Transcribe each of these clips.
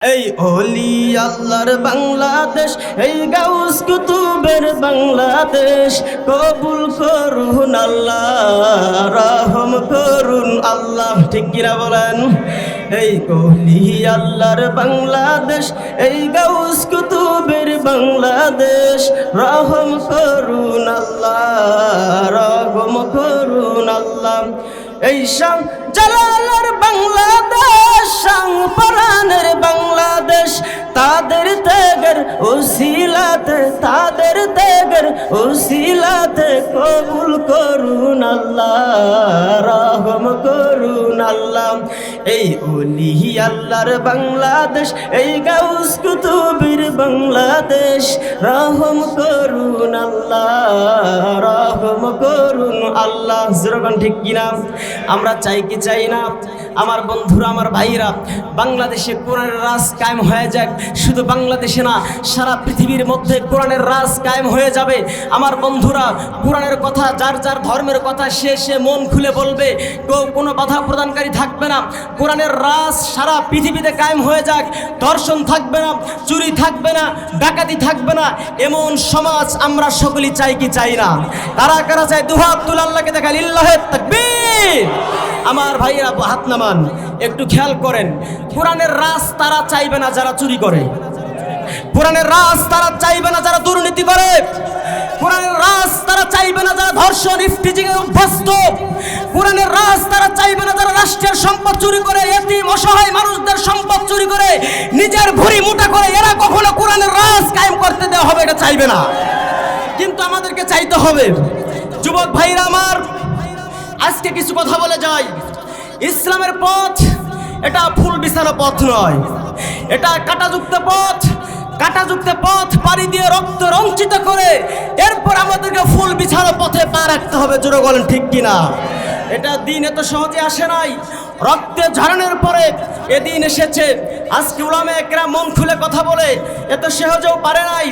এই ওলি আল্লাহর বাংলাদেশ, এই গাউস কুতুবের বাংলাদেশ, কবুল করুন আল্লাহ, রহম করুন আল্লাহ। ঠিক কিনা বলেন? এই ওলি আল্লাহর বাংলাদেশ, এই গাউস কুতুবের বাংলাদেশ, রহম করুন আল্লাহ, রহম করুন আল্লাহ। এই শাহ জালালের বাংলাদেশ, শাহ পরানের বাংলাদেশ, তাদের ত্যাগের উসিলাতে, তাদের ত্যাগের উসিলাতে কবুল করুন আল্লাহ, রহম করুন আল্লাহ। এই ওলি আল্লাহর বাংলাদেশ, এই গাউস কুতুবের বাংলাদেশ, রহম করুন আল্লাহ, রহম করুন আল্লাহ। যেরকম ঠিক কিনা? আমরা চাই কি চাই না? আমার বন্ধুরা, আমার ভাইরা, বাংলাদেশে কোরআনের রাজ কায়েম হয়ে যাক। শুধু বাংলাদেশে না, সারা পৃথিবীর মধ্যে কোরআনের রাজ কায়েম হয়ে যাবে। আমার বন্ধুরা, কোরআনের কথা, যার যার ধর্মের কথা সে মন খুলে বলবে, কোনো বাধা প্রদানকারী থাকবে না। কোরআনের রাজ সারা পৃথিবীতে কায়েম হয়ে যাক। ধর্ষণ থাকবে না, চুরি থাকবে না, ডাকাতি থাকবে না, এমন সমাজ আমরা সকলেই চাই কি চাই না? কারা কারা চাই? দুহাত তুলে আল্লাহকে দেখা, লিল্লাহে তাকবীর। আমার ভাইয়েরা হাত নামান, একটু খেয়াল করেন। কোরআনের রাজ তারা চাইবে না যারা চুরি করে, কোরআনের রাজ তারা চাইবে না যারা দুর্নীতি করে, কোরআনের রাজ তারা চাইবে না যারা ধর্ষণ ইফটিজিং এ অভ্যস্ত, কোরআনের রাজ তারা চাইবে না যারা রাষ্ট্রের সম্পদ চুরি করে, এতিম অসহায় মানুষদের সম্পদ চুরি করে, নিজের ভুঁড়ি মোটা করে। এরা কখনো কোরআনের রাজ কায়েম করতে দেওয়া হবে এটা চাইবে না, কিন্তু আমাদেরকে চাইতে হবে। যুবক ভাইরা আমার, আজকে কিছু কথা বলে যাই। ইসলামের পথ এটা ফুল বিছানো পথ নয়, এটা কাঁটাযুক্ত পথ। কাঁটাযুক্ত পথ পাড়ি দিয়ে রক্ত রঞ্চিত করে এরপর আমাদেরকে ফুল বিছানো পথে পা রাখতে হবে। জোরে বলেন ঠিক কিনা? এটা দিন এত সহজে আসে নাই, রক্তে ঝরানোর পরে এদিন এসেছে। আজকে উলামায়ে কেরাম মন খুলে কথা বলে, এত সহজেও পারে নাই।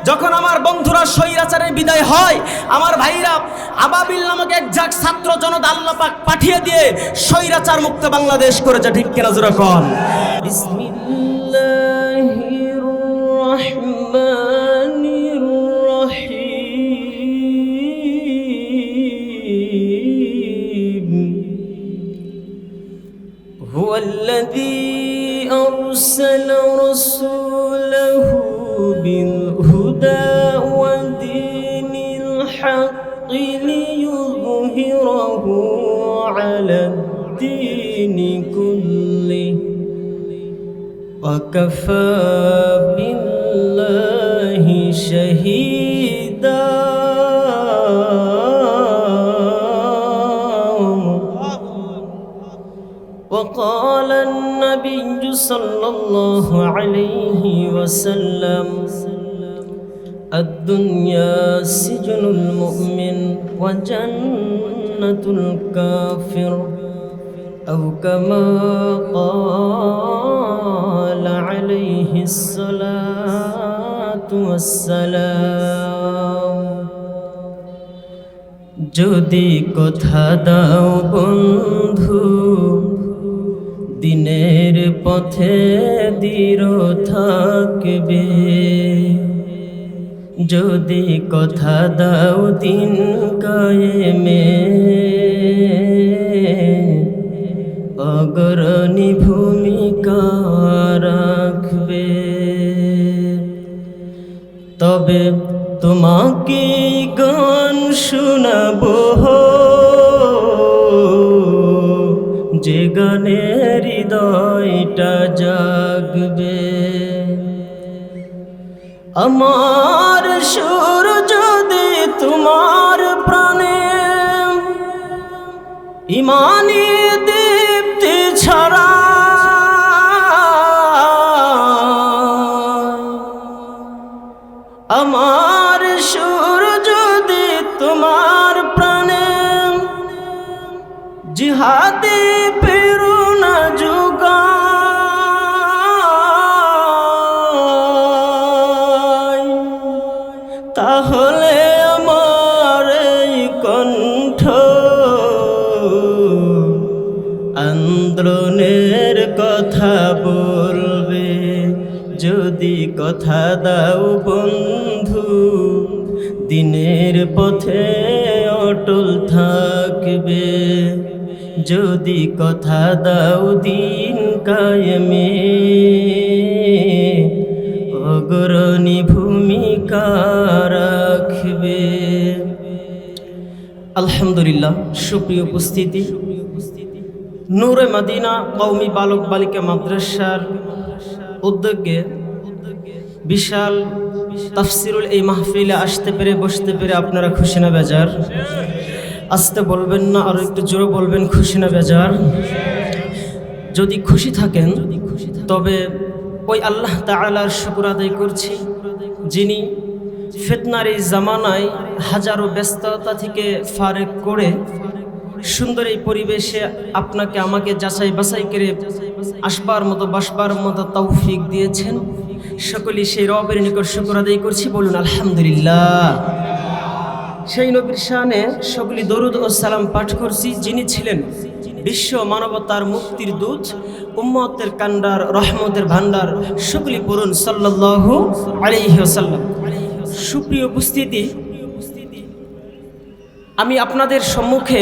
যখন আমার বন্ধুরা স্বৈরাচারের বিদায় হয়, আমার ভাইরা আবাবিল নামক এক ঝাঁক ছাত্র জনতা আল্লাহ পাক পাঠিয়ে দিয়ে স্বৈরাচার মুক্ত বাংলাদেশ করেছে। ঠিক কিনা? জোরে কোন। বিসমিল্লাহির রহমানির রহিম। হুয়াল্লাযী আরসালা রাসূলাহু বিল-হুদা ওয়া দীনিল হাক্কি লিইয়ুযহিরাহু আলাদ-দীনি কুল্লিহি ওয়া কাফা বিল্লাহি শাহীদা। وقال النبي صلى الله عليه وسلم الدنيا سجن المؤمن وجنة الكافر أو كما قال عليه الصلاة والسلام। যদি কথা দাও বন্ধু, দিনের পথে দৃঢ় থাকবে। যদি কথা দাও দিন কায়েমে, অগ্রণী ভূমিকা রাখবে। তবে তোমাকে গান শোনাবো, যে গানে হৃদয়টা জাগবে। আমার সুর যদি তোমার প্রাণে ইমানি দীপ্তি ছড়ায়, আমার সুর যদি তোমার প্রাণে জিহাদি প্রেরণা যোগায়, তাহলে আমার এই কণ্ঠ আন্দোলনের কথা বলবে। যদি কথা দাও বন্ধু দিনের পথে অটল থাকবে, যদি কথা দাও দিন কায়েমে অগ্রণী ভূমিকা রাখবে। আলহামদুলিল্লাহ, সুপ্রিয় উপস্থিতি, নূরে মদিনা কওমি বালক বালিকা মাদ্রাসার উদ্যোগে বিশাল তাফসিরুল এই মাহফিলে আসতে পেরে বসতে পেরে আপনারা খুশি না বেজার? আসতে বলবেন না, আর একটু জোরে বলবেন, খুশি না বেজার? যদি খুশি থাকেন তবে ওই আল্লাহ তাআলার শুকর আদায় করছি, যিনি ফিতনার এই জামানায় হাজারো ব্যস্ততা থেকে ফারেক করে সুন্দর এই পরিবেশে আপনাকে আমাকে যাচাই বাছাই করে আসবার মতো বসবার মতো তৌফিক দিয়েছেন। সকলেই সেই রবের নিকট শুকর আদায় করছি, বলুন আলহামদুলিল্লাহ। সেই নবীর শানে সকলেই দরুদ ও সালাম পাঠ করছি, যিনি ছিলেন বিশ্ব মানবতার মুক্তির দূত, উম্মতের কান্ডার, রহমতের ভান্ডার। সকলেই পড়ুন সাল্লাল্লাহু আলাইহি ওয়াসাল্লাম। সুপ্রিয় উপস্থিতি, আমি আপনাদের সম্মুখে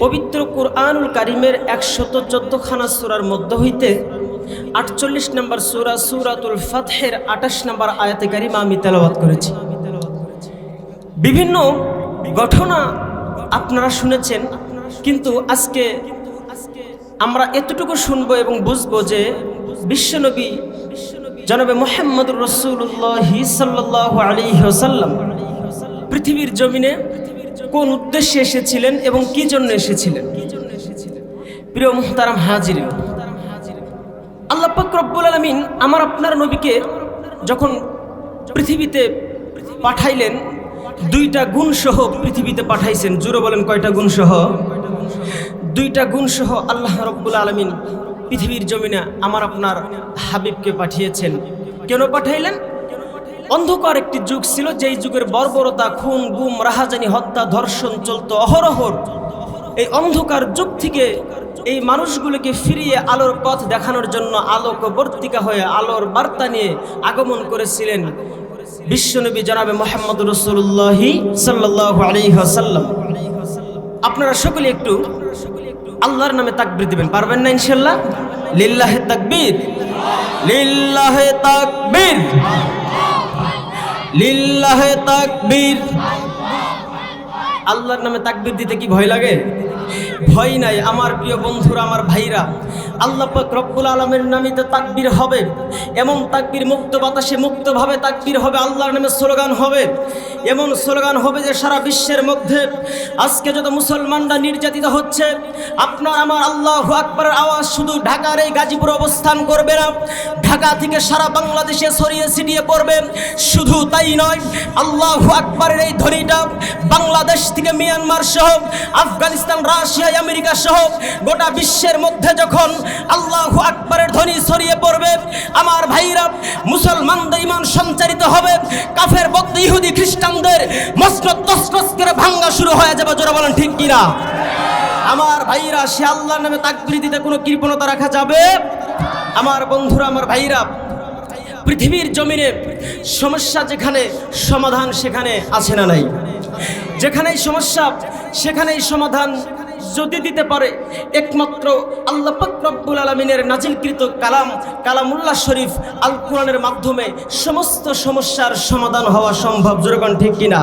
পবিত্র কুরআনুল কারীমের 114খানা সূরার মধ্য হইতে 48 নম্বর সূরা সূরাতুল ফাতহের 28 নম্বর আয়াতে কারিমা আমি তেলাওয়াত করেছি। বিভিন্ন ঘটনা আপনারা শুনেছেন, কিন্তু আজকে আমরা এতটুকু শুনবো এবং বুঝবো যে বিশ্বনবী জনাবে মুহাম্মদুর রাসূলুল্লাহ সাল্লাল্লাহু আলাইহি ওয়াসাল্লাম পৃথিবীর জমিনে কোন উদ্দেশ্যে এসেছিলেন এবং কি জন্য এসেছিলেন। প্রিয় মুহতারাম হাজিরিন, আল্লাহ পাক রব্বুল আলামিন আমার আপনার নবীকে যখন পৃথিবীতে পাঠাইলেন, দুইটা গুণ সহ পৃথিবীতে পাঠাইছেন। জোরে বলেন, কয়টা গুণ সহ? দুইটা গুণ সহ আল্লাহ রব্বুল আলামিন পৃথিবীর জমিনে আমার আপনার হাবিবকে পাঠিয়েছেন। কেন পাঠাইলেন? অন্ধকার একটি যুগ ছিল, যেই যুগের বর্বরতা, খুন, গুম, রাহাজানি, হত্যা, ধর্ষণ চলতো অহরহর। এই অন্ধকার যুগ থেকে এই মানুষগুলোকে ফিরিয়ে আলোর পথ দেখানোর জন্য আলোকবর্তিকা হয়ে আলোর বার্তা নিয়ে আগমন করেছিলেন বিশ্বনবী জনাবে মুহাম্মদুর রাসূলুল্লাহ সাল্লাল্লাহু আলাইহি ওয়াসাল্লাম। আপনারা সকলে একটু আল্লাহর নামে তাকবীর দিবেন, পারবেন না ইনশাআল্লাহ? লিল্লাহি তাকবীর, লিল্লাহি তাকবীর, লিল্লাহি তাকবীর। আল্লাহর নামে তাকবীর দিতে কি ভয় লাগে? ভয় নাই। আমার প্রিয় বন্ধুরা, আমার ভাইরা, আল্লাহ পাক রব্বুল আলামিনের নামে তাকবীর হবে, এমন তাকবীর মুক্ত বাতাসে মুক্তভাবে তাকবীর হবে, আল্লাহর নামে স্লোগান হবে, এমন স্লোগান হবে যে সারা বিশ্বের মধ্যে আজকে যত মুসলমানরা নির্যাতিত হচ্ছে, আপনার আমার আল্লাহু আকবারের আওয়াজ শুধু ঢাকার এই গাজীপুর অবস্থান করবে না, ঢাকা থেকে সারা বাংলাদেশে ছড়িয়ে ছিটিয়ে পড়বে। শুধু তাই নয়, আল্লাহু আকবারের এই ধ্বনিটা বাংলাদেশ থেকে মিয়ানমার সহ, আফগানিস্তান, রাশিয়া, আমেরিকা সহ গোটা বিশ্বের মধ্যে যখন আল্লাহু আকবারের ধ্বনি ছড়িয়ে পড়বে, আমার ভাইরা, মুসলমানদের ঈমান সঞ্চারিত হবে, কাফের বক্ত ইহুদি খ্রিস্টানদের মসনদ তসনস করে ভাঙা শুরু হয়ে যাবে। জোরে বলেন ঠিক কিনা? আমার ভাইরা, সে আল্লাহর নামে তাকবীর দিতে কোনো কৃপণতা রাখা যাবে? আমার বন্ধুরা, আমার ভাইরা, পৃথিবীর জমিনে সমস্যা যেখানে সমাধান সেখানে আছে না নাই? যেখানেই সমস্যা সেখানেই সমাধান যদি দিতে পারে একমাত্র আল্লাহ পাক রব্বুল আলামিনের নাজিলকৃত কালামুল্লাহ শরীফ আল কোরআনের মাধ্যমে সমস্ত সমস্যার সমাধান হওয়া সম্ভব। যেরকম ঠিক কিনা?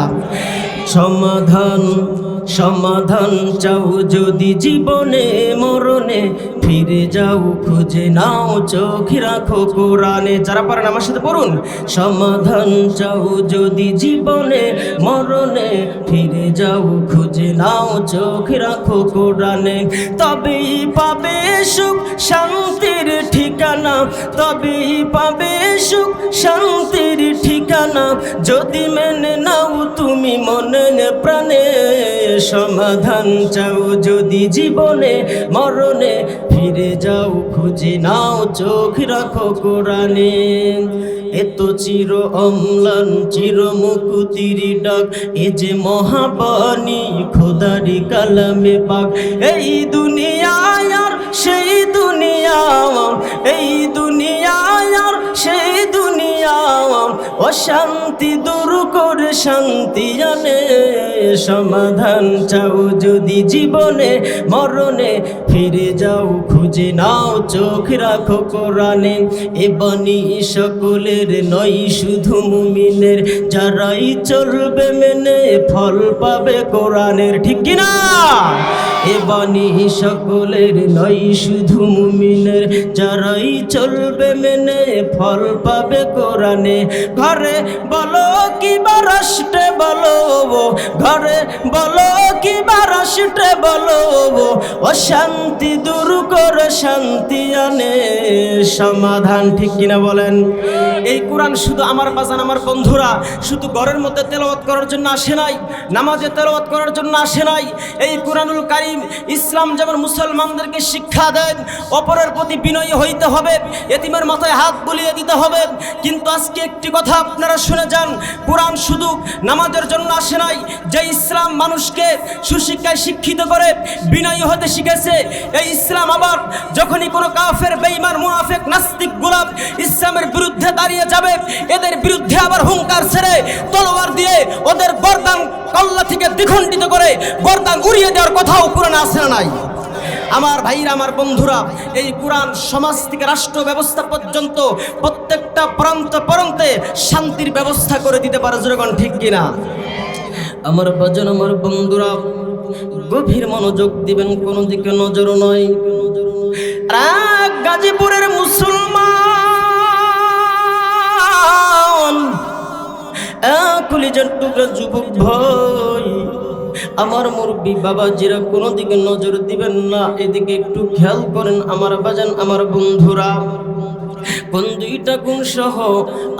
সমাধান চাও যদি জীবনে মরণে, ফিরে যাও খুঁজে নাও, চোখ রাখো কোরআনে। যারা পারেন আমার সাথে পড়ুন, সমাধান চাও যদি জীবনে মরণে, ফিরে যাও খুঁজে নাও, চোখ রাখো কোরআনে। তবেই পাবে সুখ শান্তির ঠিকানা, তবেই পাবে সুখ শান্তির ঠিকানা, যদি মেনে নাও তুমি মনে প্রাণে। সমাধান চাও যদি জীবনে মরণে, ফিরে যাও খুঁজে নাও, চোখ রাখো কোরআনে। এত চির অম্লান চির মুকুতির ডাক, এ যে মহাবাণী খোদারি কালামে পাক। এই দুনিয়ায় আর সেই দুনিয়া, এই দুনিয়ায় আর সেই অশান্তি দূর করে শান্তি আনে। সমাধান চাও যদি জীবনে মরণে, ফিরে যাও খুঁজে নাও চোখ রাখো কোরআনে। এ বাণী সকলের নয় শুধু মুমিনের, যারাই চলবে মেনে ফল পাবে কোরআনের। ঠিক কিনা? এ বাণী সকলের নয় শুধু মুমিনের, যারাই চলবে মেনে ফল পাবে কোরআনে। ঘরে বলো কিবা রাষ্ট্রে বলো, ঘরে বলো কিবা রাষ্ট্রে বলো, অশান্তি দূর করে শান্তি আনে সমাধান। ঠিক কিনা বলেন? এই কোরআন শুধু আমার বাজান আমার বন্ধুরা শুধু ঘরের মধ্যে তেলাওয়াত করার জন্য আসে নাই, নামাজে তেলাওয়াত করার জন্য আসে নাই। এই কোরআনুল কারীম ইসলাম যেমন মুসলমানদেরকে শিক্ষা দেন অপরের প্রতি বিনয়ী হইতে হবে, এতিমের মাথায় হাত বুলিয়ে দিতে হবে। কিন্তু আজকে একটি কথা আপনারা শুনে যান, কোরআন শুধু নামাজের জন্য আসে নাই। যে ইসলাম মানুষকে সুশিক্ষায় শিক্ষিত করে বিনয়ী হতে শিখেছে, এই ইসলাম আবার যখনই কোনো কাফের বেঈমান মুনাফিক নাস্তিক গোলাপ ইসলামের বিরুদ্ধে দাঁড়িয়ে যাবে, এদের বিরুদ্ধে আবার হুঙ্কার ছেড়ে তলোয়ার দিয়ে ওদের গর্দান কল্লা থেকে দ্বিখণ্ডিত করে গর্দান উড়িয়ে দেওয়ার কথাও কোরআনে আছে না নাই? আমার ভাইরা আমার বন্ধুরা, এই কোরআন সমাজ থেকে রাষ্ট্র ব্যবস্থা পর্যন্ত প্রত্যেকটা প্রান্তে শান্তির ব্যবস্থা করে দিতে পারে। যেরকম ঠিক কিনা? আমার বাজান আমার বন্ধুরা গভীর মনোযোগ দিবেন, কোনো দিকে নজর নয়। গাজীপুরের মুসলমান কলিজার টুকরা যুবক ভাই, আমার মুরব্বী বাবাজিরা কোনো দিকে নজর দিবেন না, এদিকে একটু খেয়াল করেন। আমার বাজান আমার বন্ধুরা, কোন দুইটা গুণ সহ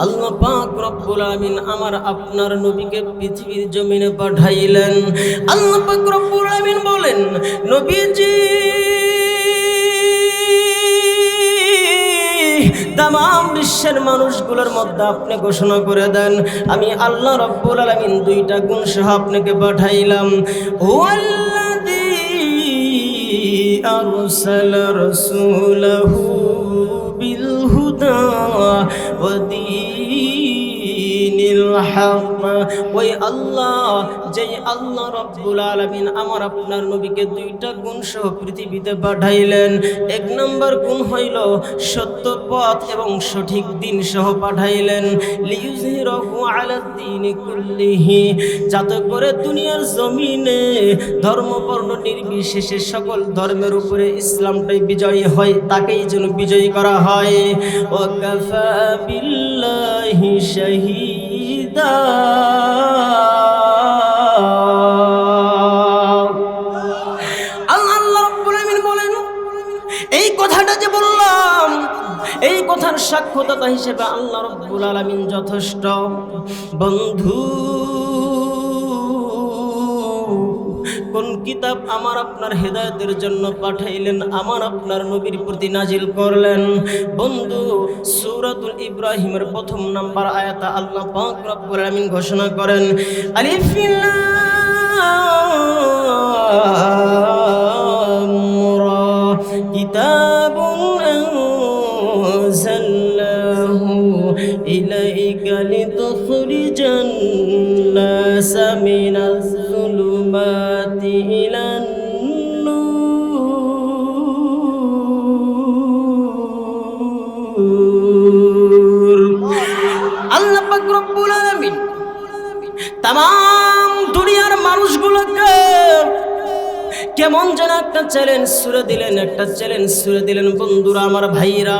আল্লাহ পাক রব্বুল আমিন আমার আপনার নবীকে পৃথিবীর জমিনে পাঠাইলেন। আল্লাহ পাক রব্বুল আমিন বলেন, নবীজি তামাম বিশ্বের মানুষগুলোর মধ্যে আপনি ঘোষণা করে দেন, আমি আল্লাহ রব্বুল আলামিন দুইটা গুণ সহ আপনাকে পাঠাইলাম। ওয়াল্লাযী আরসালা রাসূলাহু বিল হুদা ওয়া দীনিল হক। ওই আল্লাহ, যেই আল্লাহ রব্বুল আলামিন আমার আপনার নবীকে দুইটা গুণ সহ পৃথিবীতে পাঠাইলেন। এক নম্বর গুণ হইল সত্য পথ এবং সঠিক দিন সহ পাঠাইলেন। লিইয়ুযহিরাহু আলাদ দীনি কুল্লিহি, যাতে করে দুনিয়ার জমিনে ধর্ম বর্ণ নির্বিশেষে সকল ধর্মের উপরে ইসলামটাই বিজয়ী হয়, তাকেই যেন বিজয়ী করা হয়। ওয়া কাফা বিল্লাহি শাহীদা। আল্লাহ রাব্বুল আমিন বলেন, এই কথাটা যে বললাম, এই কথার সাক্ষ্যদাতা হিসেবে আল্লাহ রাব্বুল আলামিন যথেষ্ট। বন্ধু, কোন কিতাব আমার আপনার হেদায়েতের জন্য পাঠাইলেন, আমার আপনার নবীর প্রতি নাজিল করলেন? বন্ধু, সূরাতুল ইব্রাহিমের প্রথম নাম্বার আয়াতে আল্লাহ পাক রব্বুল আমিন ঘোষণা করেন, আলিফ লাম রা কিতাবুন আনজালনাহু ইলাইকা লিতুখরিজান নাসা মিনাজ যুলুমাতি ইলান নূর। আল্লাহ পাক রব্বুল আলামিন তামাম দুনিয়ার মানুষগুলোকে কেমন যেন একটা চ্যালেঞ্জ ছুড়ে দিলেন, একটা চ্যালেঞ্জ ছুড়ে দিলেন। বন্ধুরা আমার ভাইরা,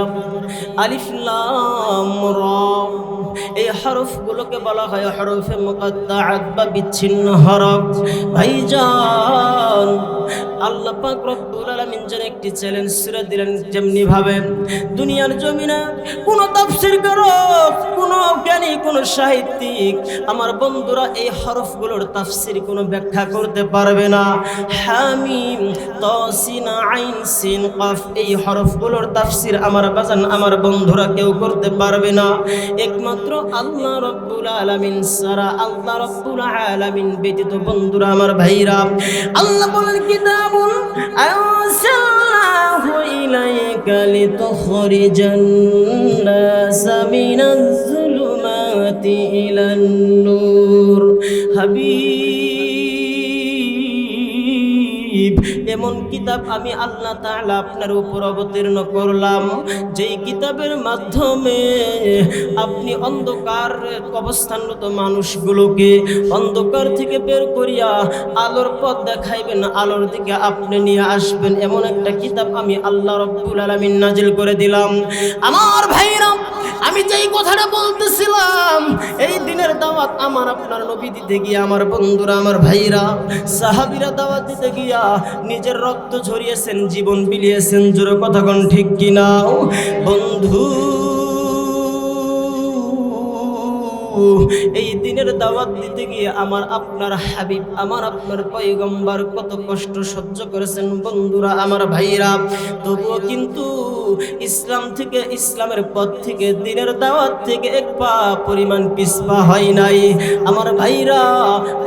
আলিফ লাম রা, এই হরফগুলোকে বলা হয় হরফে মুকাত্তাআত বা বিচ্ছিন্ন হরফ। ভাইজান, আল্লাহ পাক রব্বুল আলামিন যেন একটি চ্যালেঞ্জ ছুড়ে দিলেন, যেমনি ভাবে দুনিয়ার জমিনে কোন তাফসীরকারক, কোন জ্ঞানী, কোন সাহিত্যিক আমার বন্ধুরা এই হরফগুলোর তাফসীর কোনো ব্যাখ্যা করতে পারবে না। হামিম তাসিন আইন সিন কাফ, এই হরফগুলোর তাফসীর আমার বাজান আমার বন্ধুরা কেউ করতে পারবে না, একমাত্র আল্লাহ রব্বুল আলামিন ছাড়া, আল্লাহ রব্বুল আলামিন ব্যতীত। বন্ধুরা আমার ভাইরা, আল্লাহ বলেন, কিতাবুন আনজালনাহু ইলাইকা লিতুখরিজান নাসা মিনাজ যুলুমাতি الظُّلُمَاتِ إِلَى النُّورِ হাবিব এমন কিতাব আমি আল্লাহ তাআলা আপনার উপর অবতীর্ণ করলাম যেই কিতাবের মাধ্যমে আপনি অন্ধকার অবস্থানরত মানুষগুলোকে অন্ধকার থেকে বের করিয়া আলোর পথ দেখাইবেন, আলোর দিকে আপনি নিয়ে আসবেন। এমন একটা কিতাব আমি আল্লাহ রাব্বুল আলামিন নাজিল করে দিলাম। আমার ভাইরা, আমি যেই কথাটা বলতেছিলাম, এই দিনের দাওয়াত আমার আপনার নবী দিতে গিয়া, আমার বন্ধুরা, আমার ভাইরা, সাহাবীরা দাওয়াত দিতে গিয়া নিজের রক্ত ঝরিয়েছেন, জীবন বিলিয়েছেন। জোরে কথা কোন ঠিক কিনা বন্ধু? এই দিনের দাওয়াত দিতে গিয়ে আমার আপনার হাবিব, আমার আপনার পয়গম্বর কত কষ্ট সহ্য করেছেন বন্ধুরা, আমার ভাইরা। তবুও কিন্তু ইসলাম থেকে, ইসলামের পথ থেকে, দিনের দাওয়াত থেকে এক পা পরিমাণ পিছপা হয় নাই। আমার ভাইরা,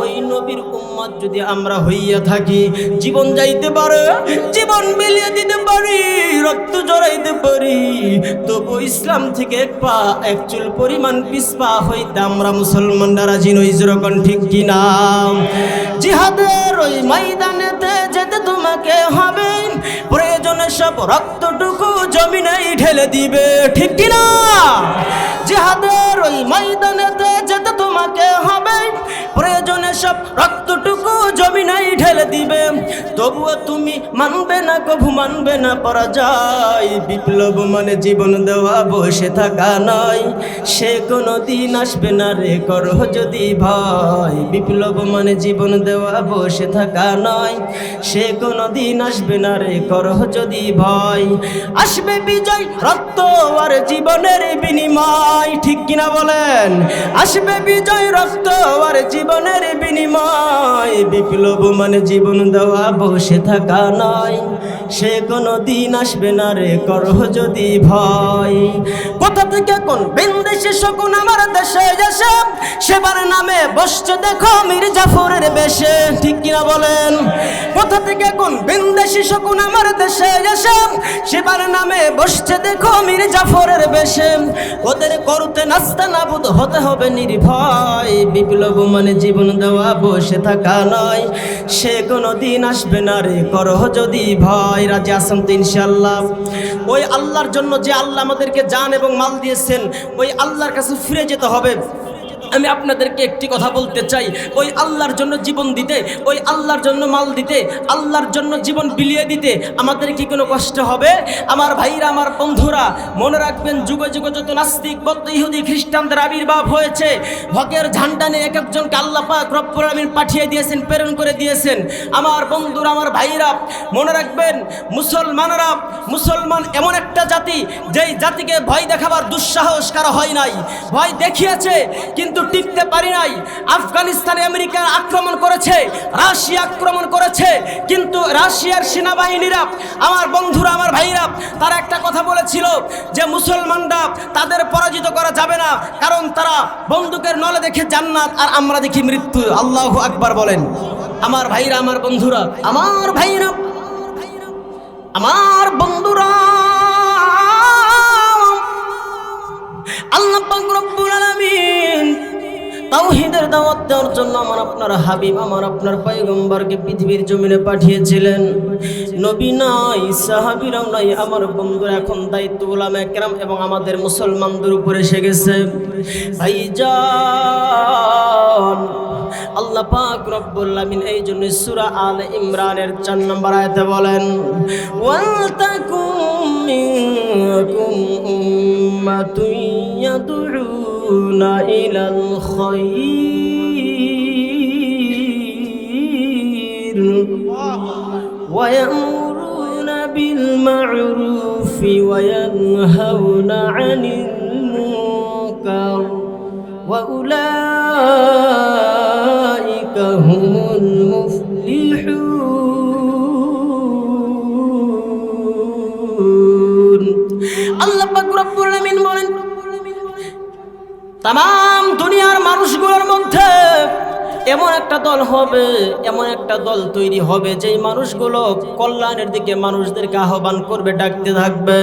ওই নবীর উম্মত যদি আমরা হইয়া থাকি, জীবন যাইতে পারে, জীবন বিলিয়ে দিতে পারি, রক্ত জড়াইতে পারি, তবু ইসলাম থেকে এক পা এক চুল পরিমাণ পিছপা হইতে আমরা মুসলমানরা রাজি নই। যেরকম ঠিক কিনা? জিহাদের ওই ময়দানেতে যেতে তোমাকে হবে, প্রয়োজনে সব রক্তটুকু জমিনে ঢেলে দিবে, ঠিক কিনা? জিহাদের ওই ময়দানেতে যেতে তোমাকে হবে, প্রয়োজনে সব রক্তটুকু জমিনে ঢেলে দিবে, তবুও তুমি মানবে না, কভু মানবে না পরাজয়। বিপ্লব মানে জীবন দেওয়া, বসে থাকা নয়, সে কোনো দিন আসবে না রে, করো যদি ভয়। বিপ্লব মানে জীবন দেওয়া, বসে থাকা নয়, সে কোনো দিন আসবে না রে, করো যদি ভয়। আসবে বিজয়, রক্ত আর জীবনের বিনিময়, ঠিক কিনা বলেন? আসবে বিজয়, রক্ত আর জীবনের বিনিময়। বিপ্লব মানে জীবন দেওয়া, বসে থাকা নয়, সে কোনো দিন আসবে না রে, করো যদি ভয়। কোথা থেকে কোন বিন্দেশে শকুন আমার দেশে এসে, সেবার নামে বসছে দেখো মীর জাফরের বেশে, ঠিক কিনা বলেন? কোথা থেকে কোন বিন্দেশি শকুন আমার দেশে এসে, সেবার নামে বসছে দেখো মীর জাফরের বেশে। ওদের করতে নাস্তা নাবুদ হতে হবে নির্ভয়। বিপ্লব মানে জীবন দেওয়া, বসে থাকা নয়, সে কোনো দিন আসবে না রে, করো যদি ভয়। রাজি আছেন তো ইনশাআল্লাহ? ওই আল্লাহর জন্য যে আল্লাহ আমাদেরকে জান এবং মাল দিয়েছেন, ওই আল্লাহর কাছে ফিরে যেতে হবে। আমি আপনাদেরকে একটি কথা বলতে চাই, ওই আল্লাহর জন্য জীবন দিতে, ওই আল্লাহর জন্য মাল দিতে, আল্লাহর জন্য জীবন বিলিয়ে দিতে আমাদের কি কোনো কষ্ট হবে? আমার ভাইরা, আমার বন্ধুরা, মনে রাখবেন, যুগে যুগে যত নাস্তিক, বৌদ্ধ, ইহুদি, খ্রিস্টানদের আবির্ভাব হয়েছে, হকের ঝান্ডা নিয়ে এক একজনকে আল্লাহ পাক রব্বুল আলামিন পাঠিয়ে দিয়েছেন, প্রেরণ করে দিয়েছেন। আমার বন্ধুরা, আমার ভাইরা, মনে রাখবেন, মুসলমান এমন একটা জাতি, যেই জাতিকে ভয় দেখাবার দুঃসাহস কারো হয় নাই। ভয় দেখিয়েছে কিন্তু টিকতে পারি নাই। আফগানিস্তানে আমেরিকা আক্রমণ করেছে, রাশিয়া আক্রমণ করেছে, কিন্তু রাশিয়ার সেনাবাহিনীরা, আমার বন্ধুরা, আমার ভাইরা, তারা একটা কথা বলেছিল যে মুসলমানরা, তাদের পরাজিত করা যাবে না, কারণ তারা বন্দুকের নলে দেখে জান্নাত আর আমরা দেখি মৃত্যু। আল্লাহু আকবার বলেন। আমার ভাইরা, আমার বন্ধুরা, আমার ভাইরা, আমার বন্ধুরা, আল্লাহ পাক রব্বুল আলামিন তাওহীদের দাওয়াত দেওয়ার জন্য আমার আপনার হাবিব, আমার আপনার পয়গম্বরকে পৃথিবীর জমিনে পাঠিয়েছিলেন। নবী নাই, সাহাবীরাও নাই, আমার বন্ধুরা, এখন দায়িত্ব উলামায়ে কেরাম এবং আমাদের মুসলমানদের উপরে এসে গেছে। ভাইজান, আল্লাহ পাক রব্বুল আলামিন এই জন্য সূরা আলে ইমরানের 4 নম্বর আয়াতে বলেন, ওয়ালতাকুম মিনকুম উম্মাতুন ইয়াদউনা ইলাল খায়র ওয়া ইয়ামুরুনা বিল মা'রুফি ওয়া ইয়ানহাউনা আনিল মুনকার ওয়া উলাইকা হুমুল মুফলিহুন। আল্লাহ পাক রব্বুল আলামিন বলেন, তাম দুনিয়ার মানুষগুলোর মধ্যে এমন একটা দল হবে, এমন একটা দল তৈরি হবে, যেই মানুষগুলো কল্যাণের দিকে মানুষদেরকে আহ্বান করবে, ডাকতে থাকবে।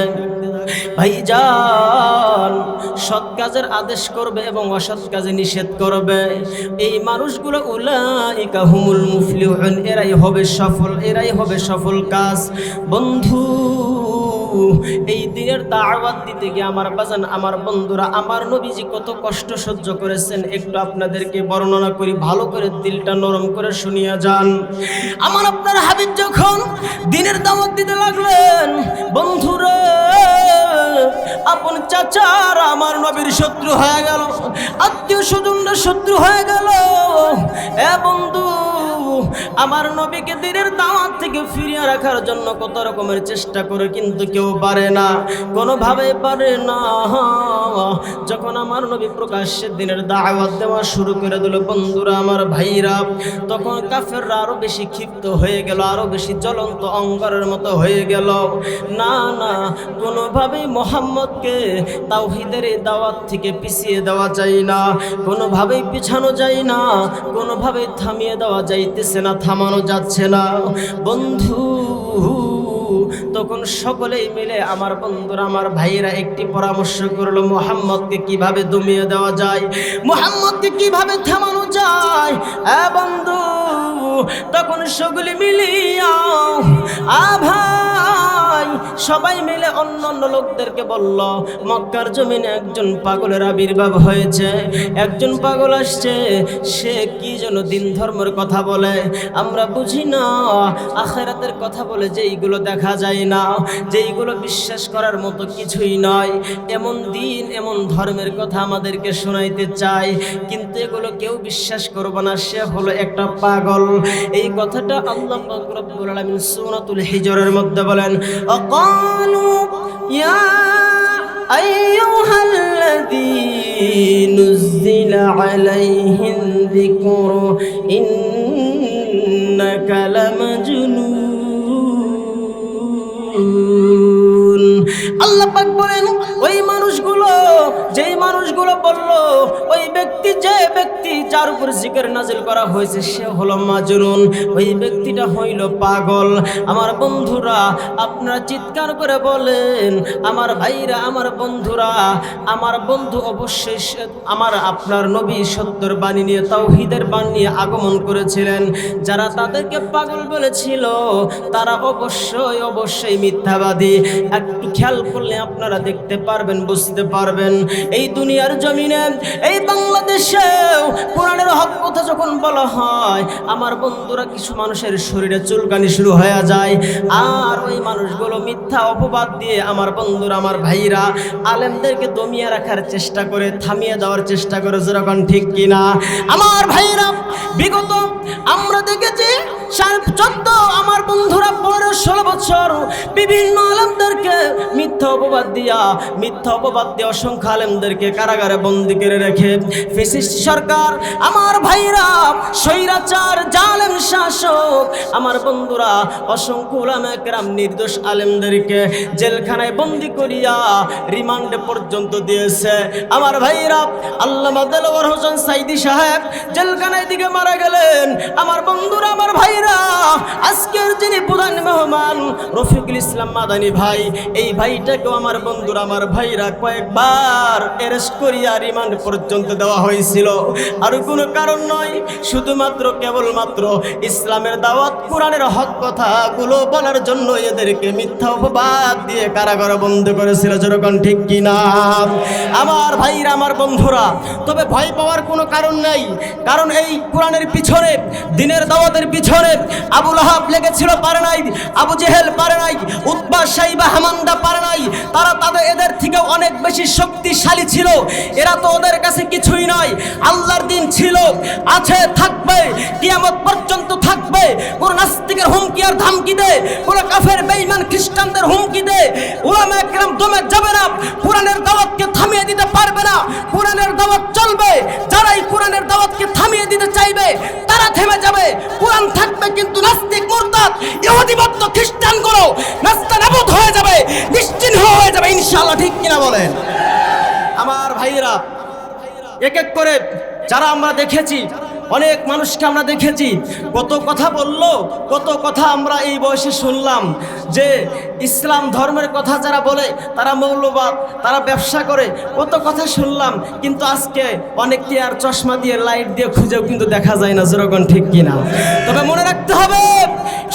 ভাইজান, সৎ কাজের আদেশ করবে এবং অসৎ কাজে নিষেধ করবে, এই মানুষগুলো উলাইকা হুমুল মুফলিহুন, এরাই হবে সফল, এরাই হবে সফল কাজ। বন্ধু, এই দিনের দাওয়াত দিতে গিয়ে আমার বাজান, আমার বন্ধুরা, আমার নবীজি কত কষ্ট সহ্য করেছেন একটু আপনাদেরকে বর্ণনা করি, ভালো করে দিলটা নরম করে শুনিয়া যান। আমার আপনার হাবিব যখন দিনের দাওয়াত দিতে লাগলেন, বন্ধুরা, আপন চাচার আমার নবীর শত্রু হয়ে গেল, আত্মীয় স্বজনরা শত্রু হয়ে গেল। এ বন্ধু, আমার নবীকে দিনের দাওয়াত থেকে ফিরিয়ে রাখার জন্য কত রকমের চেষ্টা করে, কিন্তু কেউ পারে না, কোনোভাবে পারে না। যখন আমার নবী প্রকাশ্যে দিনের দাওয়াত দেওয়া শুরু করে দিল, বন্ধুরা, আমার ভাইরা, তখন কাফেররা আরো বেশি ক্ষিপ্ত হয়ে গেল, আরো বেশি জ্বলন্ত অঙ্গারের মতো হয়ে গেল। না না, কোনোভাবেই মোহাম্মদকে তাওহীদের এই দাওয়াত থেকে পিছিয়ে দেওয়া যায় না, কোনোভাবেই পিছানো যায় না, কোনোভাবেই থামিয়ে দেওয়া যাইতেছে না, থামানো যাচ্ছে না। বন্ধু, তখন সকলেই মিলে আমার বন্ধুরা, আমার ভাইয়েরা একটি পরামর্শ করলো, মুহাম্মদকে কিভাবে দমিয়ে দেওয়া যায়, মুহাম্মদকে কিভাবে থামানো যায়। বন্ধু, তখন সকলে মিলিয়া ভাই সবাই মিলে অন্য অন্য লোকদেরকে বলল, মক্কার জমিনে একজন পাগলের আবির্ভাব হয়েছে, একজন পাগল আসছে, সে কি যেন দিন ধর্মের কথা বলে, আমরা বুঝি না, আখিরাতের কথা বলে, যেইগুলো দেখা যায় না, যেইগুলো বিশ্বাস করার মতো কিছুই নয়, এমন দিন এমন ধর্মের কথা আমাদেরকে শোনাইতে চায়, কিন্তু এগুলো কেউ বিশ্বাস করবে না, সে হলো একটা পাগল। এই কথাটা আল্লাহ পাক রব্বুল আলামিন সূরাতুল হিজরের মধ্যে বলেন, আকালু ইয়া আইয়ুহাল্লাযী নুযিলা আলাইহিন যিকরু ইন্নাকা লামাজনুন। আল্লাহ পাক বলেন, ওই মানুষগুলো, যেই মানুষগুলো বলল, ওই ব্যক্তি, যে ব্যক্তি যার উপর জিকির নাজিল করা হয়েছে, সে হলো মাজনুন, ওই ব্যক্তিটা হইল পাগল। আমার বন্ধুরা, আপনারা চিৎকার করে বলেন, আমার ভাইরা, আমার বন্ধুরা, আমার বন্ধু অবশ্যই আমার আপনার নবী সত্যের বাণী নিয়ে, তাওহীদের বাণী নিয়ে আগমন করেছিলেন। যারা তাদেরকে পাগল বলেছিল, তারা অবশ্যই অবশ্যই মিথ্যাবাদী। একটু খেয়াল করলে আপনারা দেখতে পারবেন, বুঝতে পারবেন, এই দুনিয়ার জমিনে, এই বাংলাদেশেও কোরআনের হক কথা যখন বলা হয়, আমার বন্ধুরা, কিছু মানুষের শরীরে চুলকানি শুরু হয়ে যায়, আর ওই মানুষগুলো মিথ্যা অপবাদ দিয়ে আমার বন্ধুরা, আমার ভাইরা, আলেমদেরকে দমিয়ে রাখার চেষ্টা করে, থামিয়ে দেওয়ার চেষ্টা করে, যেরকম ঠিক কিনা আমার ভাইরা? বিগত আমরা দেখেছি 14 আমার বন্ধুরা 15-16 বছর বিভিন্ন আলেমদেরকে মিথ্যা অপবাদ দিয়ে অসংখ্য আলেমদেরকে কারাগারে বন্দী করে রেখে ফ্যাসিস্ট সরকার, আমার ভাইরা, স্বৈরাচার জালেম শাসক, আমার বন্ধুরা, অসংখ্য উলামায়ে কেরাম নির্দোষ আলেমদেরকে জেলখানায় বন্দী করিয়া রিমান্ডে পর্যন্ত দিয়েছে। আমার ভাইরা, আল্লামা দেলোয়ার হোসেন সাইদি সাহেব জেলখানায় দিকে মারা গেলেন। আমার বন্ধুরা, আমার ভাইরা, আজকের যিনি প্রধান মেহমান রফিকুল ইসলাম মাদানী ভাই, এই ভাইটাকেও আমার বন্ধুরা, আমার ভাইরা, কয়েকবার অ্যারেস্ট করিয়া রিমান্ড পর্যন্ত দেওয়া হয়েছিল। আর কোনো কারণ নয়, শুধুমাত্র কেবলমাত্র ইসলামের দাওয়াত, কোরআনের হক কথাগুলো বলার জন্য এদেরকে মিথ্যা অপবাদ দিয়ে কারাগারে বন্ধ করেছিল, যেরকম ঠিক কিনা আমার ভাইরা, আমার বন্ধুরা? তবে ভয় পাওয়ার কোনো কারণ নেই, কারণ এই কোরআনের পিছনে, দিনের দাওয়াতের পিছনে আবু লাহাব লেগেছিল, পারে নাই, আবু জেহেল পারে নাই, উতবা সাইবা হামান্দা পারে নাই, তারা এদের থেকে অনেক বেশি শক্তিশালী ছিল। এরা তো ওদের কাছে কিছুই নয়, আল্লাহর দিন ছিল, আছে, থাকবে, কিয়ামত পর্যন্ত থাকবে। কোন নাস্তিকের হুমকি আর ধামকি দে, কোন কাফের বেঈমান খ্রিস্টানদের হুমকি দে, উলামায়ে কেরাম দমে যাবে না, কোরআনের দাওয়াতকে থামিয়ে দিতে পারবে না। কোরআনের দাওয়াত চলবে, যারাই কোরআনের দাওয়াতকে থামিয়ে দিতে চাইবে তারা থেমে যাবে, কোরআন থাকবে, কিন্তু নাস্তিক, মুরতাদ, ইহুদি, বৌদ্ধ, খ্রিস্টানগুলো নাস্তানাবুদ হয়ে যাবে, নিশ্চিহ্ন হয়ে যাবে, ইনশাআল্লাহ, ঠিক কিনা বলেন আমার ভাইরা? এক এক করে যারা আমরা দেখেছি অনেক মানুষকে আমরা দেখেছি কত কথা বলল, কত কথা আমরা এই বয়সে শুনলাম যে ইসলাম ধর্মের কথা যারা বলে তারা মৌলবাদ, তারা ব্যবসা করে, কত কথা শুনলাম। কিন্তু আজকে অনেককে আর চশমা দিয়ে লাইট দিয়ে খুঁজেও কিন্তু দেখা যায় না, যেরকম ঠিক কিনা। তবে মনে রাখতে হবে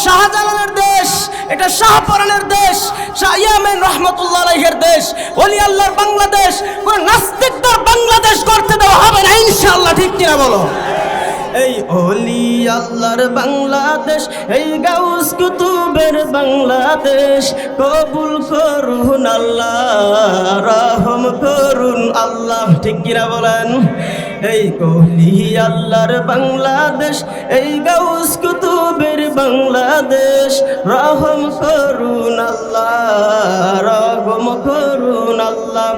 শাহজালালের দেশ, এটা শাহপরানের দেশ, শাহ ইয়ামিন রহমতুল্লাহ আলাইহির দেশ, ওলি আল্লাহর বাংলাদেশ। কোন নাস্তিকদের বাংলাদেশ করতে দেওয়া হবে না ইনশাআল্লাহ, ঠিক কিনা বলো? এই ওলি আল্লাহর বাংলাদেশ, এই গাউস কুতুবের বাংলাদেশ, কবুল করুন আল্লাহ, রহম করুন আল্লাহ, ঠিক কিনা বলেন? এই ওলি আল্লাহর বাংলাদেশ, এই গাউস কুতুবের বাংলাদেশ, রহম করুন আল্লাহ, রহম করুন আল্লাহ।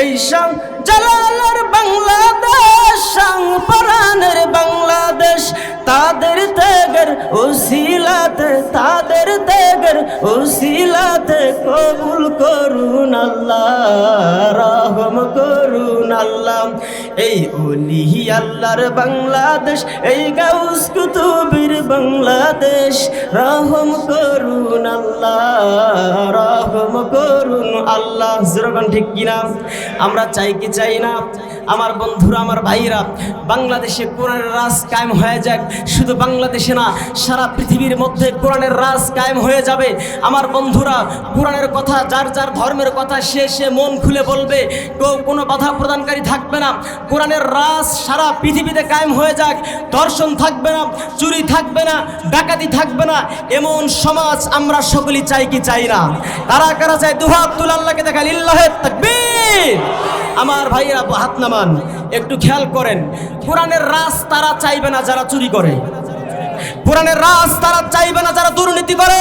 এই শাহ জালালের বাংলাদেশ, শাহ পরানের বাংলাদেশ, তাদের ত্যাগের উসিলাতে, তাদের ত্যাগের উসিলাতে কবুল করুন আল্লাহ, রহম করুন আল্লাহ। এই ওলি আল্লাহর বাংলাদেশ, এই গাউস কুতুবের বাংলাদেশ, রহম করুন আল্লাহ, রহম করুন আল্লাহ। যেরকম ঠিক কিনা? আমরা চাই কি চাই না? আমার বন্ধুরা, আমার ভাইরা, বাংলাদেশে কোরআনের রাজ কায়েম হয়ে যাক। শুধু বাংলাদেশে না, সারা পৃথিবীর মধ্যে কোরআনের রাজ কায়েম হয়ে যাবে। আমার বন্ধুরা, কোরআনের কথা, যার যার ধর্মের কথা সে মন খুলে বলবে, কেউ কোনো বাধা প্রদানকারী থাকবে না। কোরআনের রাজ সারা পৃথিবীতে কায়েম হয়ে যাক। ধর্ষণ থাকবে না, চুরি থাকবে না, ডাকাতি থাকবে না, এমন সমাজ আমরা সকলেই চাই কি চাই না? কারা কারা চাই? দুহাত তুলে আল্লাহকে দেখা, লিল্লাহে তাকবীর। আমার ভাইয়েরা হাত নামান, একটু খেয়াল করেন। কোরআনের রাজ তারা চাইবে না যারা চুরি করে, কোরআনের রাজ তারা চাইবে না যারা দুর্নীতি করে,